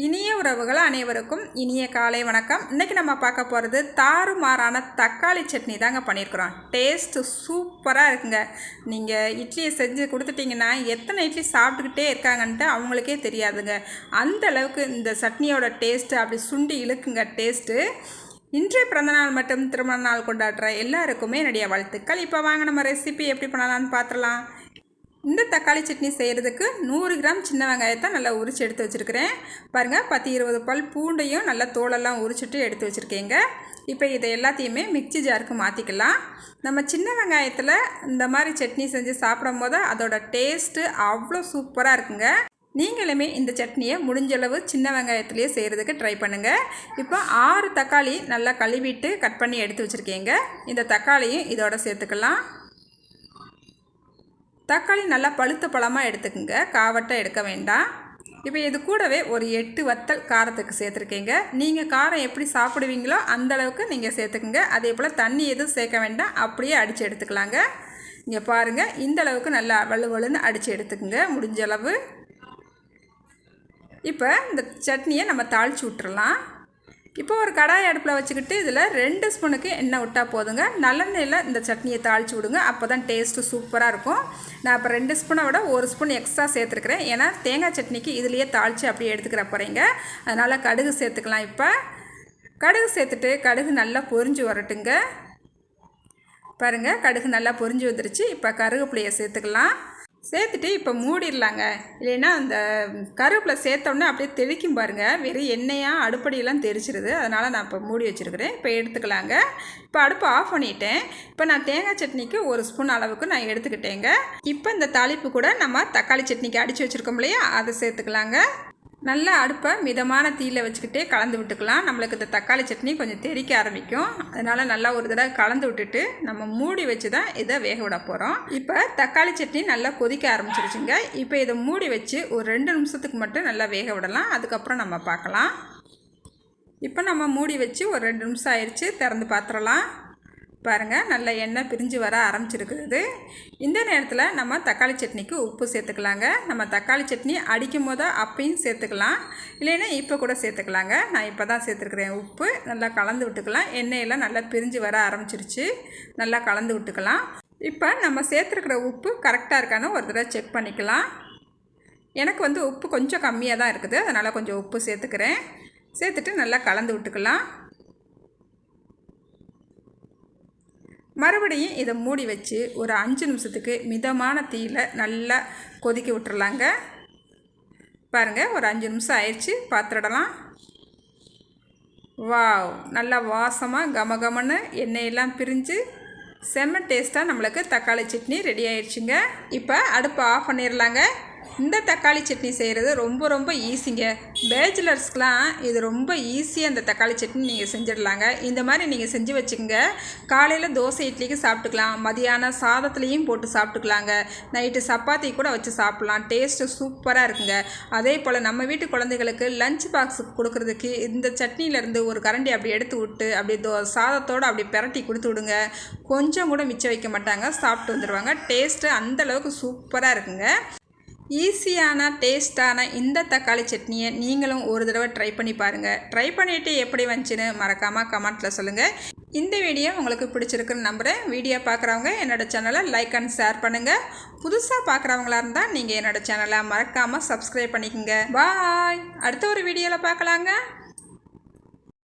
இனிய உறவுகள் அனைவருக்கும் இனிய காலை வணக்கம். இன்றைக்கி நம்ம பார்க்க போகிறது தாறுமாறான தக்காளி சட்னி தாங்க பண்ணியிருக்கிறோம். டேஸ்ட்டு சூப்பராக இருக்குங்க. நீங்கள் இட்லியை செஞ்சு கொடுத்துட்டிங்கன்னா எத்தனை இட்லி சாப்பிட்டுக்கிட்டே இருக்காங்கன்ட்டு அவங்களுக்கே தெரியாதுங்க. அந்த அளவுக்கு இந்த சட்னியோட டேஸ்ட்டு அப்படி சுண்டி இழுக்குங்க டேஸ்ட்டு. இன்றைய பிறந்தநாள் மற்றும் திருமண நாள் கொண்டாடுற எல்லாருக்குமே என்னுடைய வாழ்த்துக்கள். இப்போ வாங்க நம்ம ரெசிபி எப்படி பண்ணலான்னு பார்த்துடலாம். இந்த தக்காளி சட்னி செய்கிறதுக்கு 100 கிராம் சின்ன வெங்காயத்தை நல்லா உரித்து எடுத்து வச்சுருக்கிறேன். பாருங்கள், 10-20 பல் பூண்டையும் நல்லா தோலெல்லாம் உரிச்சிட்டு எடுத்து வச்சுருக்கேங்க. இப்போ இதை எல்லாத்தையுமே மிக்சி ஜாருக்கு மாற்றிக்கலாம். நம்ம சின்ன வெங்காயத்தில் இந்த மாதிரி சட்னி செஞ்சு சாப்பிடும் போது அதோட டேஸ்ட்டு அவ்வளோ சூப்பராக இருக்குங்க. நீங்களுமே இந்த சட்னியை முடிஞ்சளவு சின்ன வெங்காயத்துலேயே செய்கிறதுக்கு ட்ரை பண்ணுங்கள். இப்போ 6 தக்காளி நல்லா கழுவிட்டு கட் பண்ணி எடுத்து வச்சுருக்கேங்க. இந்த தக்காளியும் இதோட சேர்த்துக்கலாம். தக்காளி நல்லா பழுத்த பழமாக எடுத்துக்கோங்க, காவட்டை எடுக்க வேண்டாம். இப்போ இது கூடவே ஒரு 8 வத்தல் காரத்துக்கு சேர்த்துருக்கீங்க. நீங்கள் காரம் எப்படி சாப்பிடுவீங்களோ அந்தளவுக்கு நீங்கள் சேர்த்துக்குங்க. அதே போல் தண்ணி எதுவும் சேர்க்க வேண்டாம், அப்படியே அடித்து எடுத்துக்கலாங்க. இங்கே பாருங்கள், இந்த அளவுக்கு நல்லா வலுவலுன்னு அடித்து எடுத்துக்குங்க முடிஞ்ச அளவு. இப்போ இந்த சட்னியை நம்ம தாளித்து விட்டுறலாம். இப்போ ஒரு கடாய் அடுப்பில் வச்சுக்கிட்டு இதில் 2 ஸ்பூனுக்கு எண்ணெய் விட்டால் போதுங்க. நல்லெண்ணெயில் இந்த சட்னியை தாளித்து விடுங்க, அப்போ தான் டேஸ்ட்டு சூப்பராக இருக்கும். நான் இப்போ 2 ஸ்பூனை விட 1 ஸ்பூன் எக்ஸ்ட்ரா சேர்த்துருக்குறேன். ஏன்னா தேங்காய் சட்னிக்கு இதுலேயே தாளித்து அப்படியே எடுத்துக்கிற போகிறீங்க. அதனால் கடுகு சேர்த்துக்கலாம். இப்போ கடுகு சேர்த்துட்டு கடுகு நல்லா பொரிஞ்சு வரட்டுங்க. பாருங்கள், கடுகு நல்லா பொரிஞ்சு வந்துருச்சு. இப்போ கருவேப்பிலையை சேர்த்துக்கலாம். சேர்த்துட்டு இப்போ மூடிடலாங்க. இல்லைன்னா அந்த கருவேப்பிலை சேர்த்தோடனே அப்படியே தெளிக்கும் பாருங்கள், வெறும் எண்ணெயாக அடுப்படியெல்லாம் தெரிச்சிருது. அதனால் நான் இப்போ மூடி வச்சுருக்கிறேன். இப்போ எடுத்துக்கலாங்க. இப்போ அடுப்பை ஆஃப் பண்ணிட்டேன். இப்போ நான் தேங்காய் சட்னிக்கு 1 ஸ்பூன் அளவுக்கு நான் எடுத்துக்கிட்டேங்க. இப்போ இந்த தாளிப்பு கூட நம்ம தக்காளி சட்னிக்கு அடித்து வச்சுருக்கோம் இல்லையா, அதை சேர்த்துக்கலாங்க. நல்லா அடுப்பை மிதமான தீயில் வச்சுக்கிட்டே கலந்து விட்டுக்கலாம். நம்மளுக்கு இந்த தக்காளி சட்னி கொஞ்சம் தெறிக்க ஆரம்பிக்கும். அதனால் நல்லா ஒரு தடவை கலந்து விட்டுட்டு நம்ம மூடி வச்சு தான் இதை வேக விட போகிறோம். இப்போ தக்காளி சட்னி நல்லா கொதிக்க ஆரம்பிச்சிருச்சுங்க. இப்போ இதை மூடி வச்சு ஒரு 2 நிமிஷத்துக்கு மட்டும் நல்லா வேக விடலாம். அதுக்கப்புறம் நம்ம பார்க்கலாம். இப்போ நம்ம மூடி வச்சு ஒரு 2 நிமிஷம் ஆயிடுச்சு. திறந்து பார்த்துடலாம். பாருங்கள், நல்ல எண்ணெய் பிரிஞ்சு வர ஆரம்பிச்சிருக்குது. இந்த நேரத்தில் நம்ம தக்காளி சட்னிக்கு உப்பு சேர்த்துக்கலாங்க. நம்ம தக்காளி சட்னி அடிக்கும் போது அப்பையும் சேர்த்துக்கலாம், இல்லைன்னா இப்போ கூட சேர்த்துக்கலாங்க. நான் இப்போ தான் சேர்த்துருக்குறேன். உப்பு நல்லா கலந்து விட்டுக்கலாம். எண்ணெயெல்லாம் நல்லா பிரிஞ்சு வர ஆரம்பிச்சிருச்சு. நல்லா கலந்து விட்டுக்கலாம். இப்போ நம்ம சேர்த்துருக்கிற உப்பு கரெக்டாக இருக்கான்னு ஒரு தடவை செக் பண்ணிக்கலாம். எனக்கு உப்பு கொஞ்சம் கம்மியாக தான் இருக்குது, அதனால் கொஞ்சம் உப்பு சேர்த்துக்கிறேன். சேர்த்துட்டு நல்லா கலந்து விட்டுக்கலாம். மறுபடியும் இதை மூடி வச்சு ஒரு 5 நிமிஷத்துக்கு மிதமான தீயில் நல்லா கொதிக்க விட்டுறலாங்க. பாருங்கள், ஒரு 5 நிமிஷம் ஆயிடுச்சு. பார்த்துடலாம். வாவ், நல்லா வாசமாக கமகமன்னு எண்ணெயெல்லாம் பிரிஞ்சு செம்ம டேஸ்ட்டாக நம்மளுக்கு தக்காளி சட்னி ரெடி ஆயிடுச்சுங்க. இப்போ அடுப்பை ஆஃப் பண்ணிடலாங்க. இந்த தக்காளி சட்னி செய்கிறது ரொம்ப ஈஸிங்க. பேச்சுலர்ஸ்க்கெலாம் இது ரொம்ப ஈஸியாக இந்த தக்காளி சட்னி நீங்கள் செஞ்சிடலாங்க. இந்த மாதிரி நீங்கள் செஞ்சு வச்சுக்கோங்க. காலையில் தோசை இட்லிக்கு சாப்பிட்டுக்கலாம், மதியானம் சாதத்துலேயும் போட்டு சாப்பிட்டுக்கலாங்க, நைட்டு சப்பாத்தி கூட வச்சு சாப்பிட்லாம். டேஸ்ட்டு சூப்பராக இருக்குங்க. அதே போல் நம்ம வீட்டு குழந்தைகளுக்கு லஞ்ச் பாக்ஸுக்கு கொடுக்குறதுக்கு இந்த சட்னியிலேருந்து ஒரு கரண்டி அப்படி எடுத்து விட்டு அப்படியே சாதத்தோடு அப்படி பிரட்டி கொடுத்து விடுங்க. கொஞ்சம் கூட மிச்சம் வைக்க மாட்டாங்க, சாப்பிட்டு வந்துடுவாங்க. டேஸ்ட்டு அந்தளவுக்கு சூப்பராக இருக்குங்க. ஈஸியான டேஸ்ட்டான இந்த தக்காளி சட்னியை நீங்களும் ஒரு தடவை ட்ரை பண்ணி பாருங்கள். ட்ரை பண்ணிவிட்டு எப்படி வந்துச்சுன்னு மறக்காமல் கமெண்ட்டில் சொல்லுங்கள். இந்த வீடியோ உங்களுக்கு பிடிச்சிருக்குன்னு நம்புகிறேன். வீடியோ பார்க்குறவங்க என்னோடய சேனலை லைக் அண்ட் ஷேர் பண்ணுங்கள். புதுசாக பார்க்குறவங்களா இருந்தால் நீங்கள் என்னோடய சேனலை மறக்காமல் சப்ஸ்கிரைப் பண்ணிக்கோங்க. பாய், அடுத்த ஒரு வீடியோவில் பார்க்கலாங்க.